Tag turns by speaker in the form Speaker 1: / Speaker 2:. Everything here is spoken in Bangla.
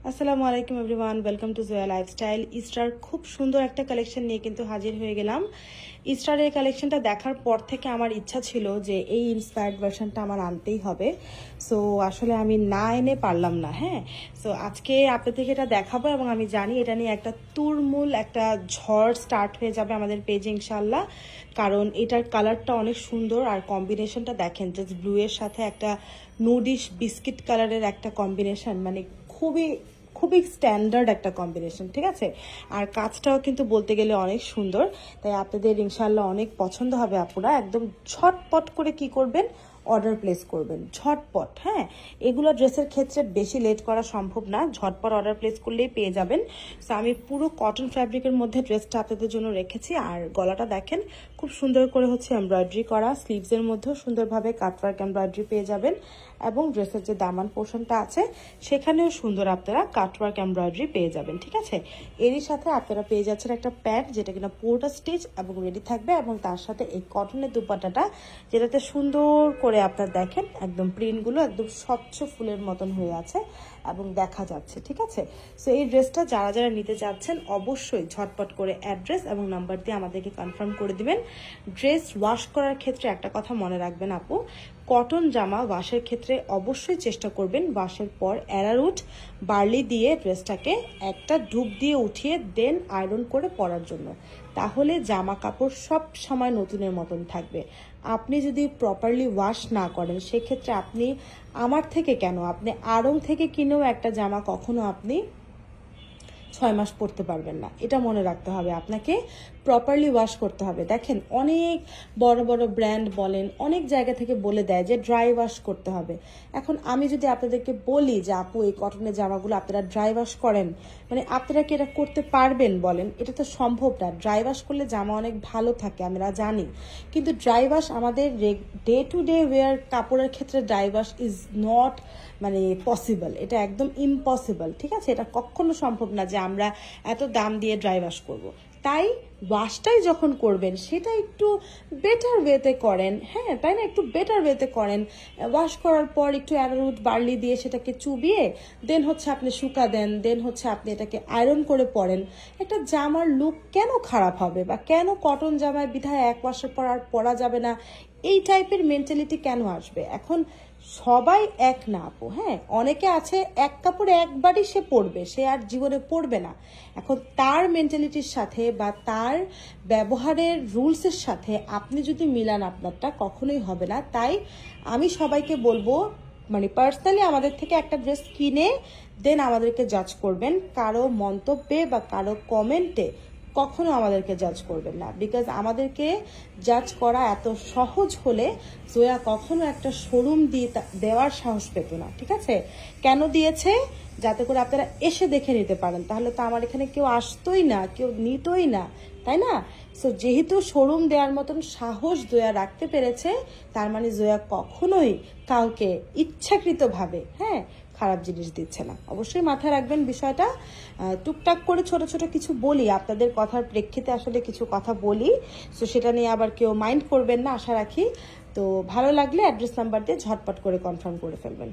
Speaker 1: আসসালামু আলাইকুম everyone, welcome to Zoya lifestyle. Easter খুব সুন্দর একটা কালেকশন নিয়ে কিন্তু হাজির হয়ে গেলাম। ইস্টারের কালেকশনটা দেখার পর থেকে আমার ইচ্ছা ছিল যে এই ইন্সপায়ার্ড ভার্সনটা আমার আনতেই হবে। সো আসলে আমি না এনে পারলাম না। সো আজকে আপনাদেরকে এটা দেখাবো এবং আমি জানি এটা নিয়ে একটা তুরমুল একটা ঝড় স্টার্ট হয়ে যাবে আমাদের পেজে ইনশাল্লাহ, কারণ এটার কালারটা অনেক সুন্দর আর কম্বিনেশনটা দেখেন, জাস্ট ব্লু এর সাথে একটা নুডিশ বিস্কিট কালারের একটা কম্বিনেশন, মানে খুবই খুবই স্ট্যান্ডার্ড একটা কম্বিনেশন, ঠিক আছে। আর কাজটাও কিন্তু বলতে গেলে অনেক সুন্দর, তাই আপনাদের ইনশাল্লাহ অনেক পছন্দ হবে। আপনারা একদম ঝটপট করে কি করবেন, অর্ডার প্লেস করবেন ঝটপট। এগুলো ড্রেসের ক্ষেত্রে বেশি লেট করা সম্ভব না, ঝটপট অর্ডার প্লেস করলেই পেয়ে যাবেন। সো আমি পুরো কটন ফ্যাব্রিকের মধ্যে ড্রেসটা আপনাদের জন্য রেখেছি। আর গলাটা দেখেন খুব সুন্দর করে হচ্ছে এমব্রয়ডারি করা, স্লিভসের মধ্যেও সুন্দরভাবে কাটওয়ার্ক এমব্রয়ডারি পেয়ে যাবেন এবং ড্রেসের যে দামান পোর্শনটা আছে সেখানেও সুন্দর আপনারা কাটওয়ার্ক এমব্রয়ডারি পেয়ে যাবেন, ঠিক আছে। এরই সাথে আপনারা পেয়ে যাচ্ছেন একটা প্যান্ট যেটা কিনা পুরোটা স্টিচ এবং রেডি থাকবে, এবং তার সাথে এই কটনের দুপাট্টাটা যেটাতে সুন্দর করে আপনারা দেখেন একদম প্রিন্টগুলো একদম স্বচ্ছ ফুলের মতন হয়ে আছে এবং দেখা যাচ্ছে, ঠিক আছে। সো এই ড্রেসটা যারা যারা নিতে চাচ্ছেন অবশ্যই ঝটপট করে অ্যাড্রেস এবং নাম্বার দিয়ে আমাদেরকে কনফার্ম করে দিবেন। ড্রেস ওয়াশ করার ক্ষেত্রে একটা কথা মনে রাখবেন আপু, কটন জামা ওয়াশের ক্ষেত্রে অবশ্যই চেষ্টা করবেন ওয়াশের পর অ্যারারুট বার্লি দিয়ে ড্রেসটাকে একটা ডুব দিয়ে উঠিয়ে দেন আয়রন করে পরার জন্য, তাহলে জামা কাপড় সব সময় নতুনের মতন থাকবে। আপনি যদি প্রপারলি ওয়াশ না করেন সেক্ষেত্রে আপনি আমার থেকে কেন, আপনি আড়ং থেকে কিনেও একটা জামা কখনো আপনি 6 মাস পরতে পারবেন না। এটা মনে রাখতে হবে, আপনাকে প্রপারলি ওয়াশ করতে হবে। দেখেন অনেক বড় বড় ব্র্যান্ড বলেন অনেক জায়গা থেকে বলে দেয় যে ড্রাই ওয়াশ করতে হবে। এখন আমি যদি আপনাদেরকে বলি যে আপু এই কটনের জামাগুলো আপনারা ড্রাই ওয়াশ করেন, মানে আপনারা কি এটা করতে পারবেন বলেন? এটা তো সম্ভব না। ড্রাই ওয়াশ করলে জামা অনেক ভালো থাকে আমরা জানি, কিন্তু ড্রাই ওয়াশ আমাদের ডে টু ডে ওয়্যার কাপড়ের ক্ষেত্রে ড্রাই ওয়াশ ইজ নট মানে পসিবল, এটা একদম ইম্পসিবল, ঠিক আছে। এটা কখনো সম্ভব না যে আমরা এত দাম দিয়ে ড্রাই ওয়াশ করবো। তাই ওয়াশটাই যখন করবেন সেটা একটু বেটার ওয়েতে করেন, তাই না, একটু বেটার ওয়েতে করেন। ওয়াশ করার পর একটু অ্যারারুট বার্লি দিয়ে সেটাকে চুবিয়ে দেন হচ্ছে আপনি শুকা দেন, দেন হচ্ছে আপনি এটাকে আয়রন করে পরেন। একটা জামার লুক কেন খারাপ হবে, বা কেন কটন জামায় বিধায় এক ওয়াশের পর আর পরা যাবে না, এই টাইপের মেন্টালিটি কেন আসবে? এখন সবাই এক না আপু, অনেকে আছে এক কাপড় একবারই সে পরবে, সে আর জীবনে পরবে না। এখন তার মেন্টালিটির সাথে বা তার ব্যবহারের রুলসের সাথে আপনি যদি মিলান আপনারটা কখনোই হবে না। তাই আমি সবাইকে বলবো, মানে পার্সোনালি আমাদের থেকে একটা ড্রেস কিনে দেন আমাদেরকে জাজ করবেন। কারো মন্তব্যে বা কারো কমেন্টে কখনো আমাদেরকে জাজ করবেন না, বিকজ আমাদেরকে জাজ করা এত সহজ হলে জোয়া কখনো একটা শোরুম দিয়ে দেওয়ার সাহস পেত না, ঠিক আছে। কেন দিয়েছে? যাতে করে আপনারা এসে দেখে নিতে পারেন, তাহলে তো আমার এখানে কেউ আসতোই না, কেউ নিতই না, তাই না। সো যেহেতু শোরুম দেওয়ার মতন সাহস জোয়া রাখতে পেরেছে, তার মানে জোয়া কখনোই কাউকে ইচ্ছাকৃতভাবে খারাপ জিনিস দিচ্ছে না। অবশ্যই মাথায় রাখবেন বিষয়টা। টুকটাক করে ছোট ছোট কিছু বলি, আপনাদের কথার প্রেক্ষিতে আসলে কিছু কথা বলি, সো সেটা নিয়ে আবার কেউ মাইন্ড করবেন না আশা রাখি। তো ভালো লাগলে অ্যাড্রেস নাম্বার দিয়ে ঝটপট করে কনফার্ম করে ফেলবেন।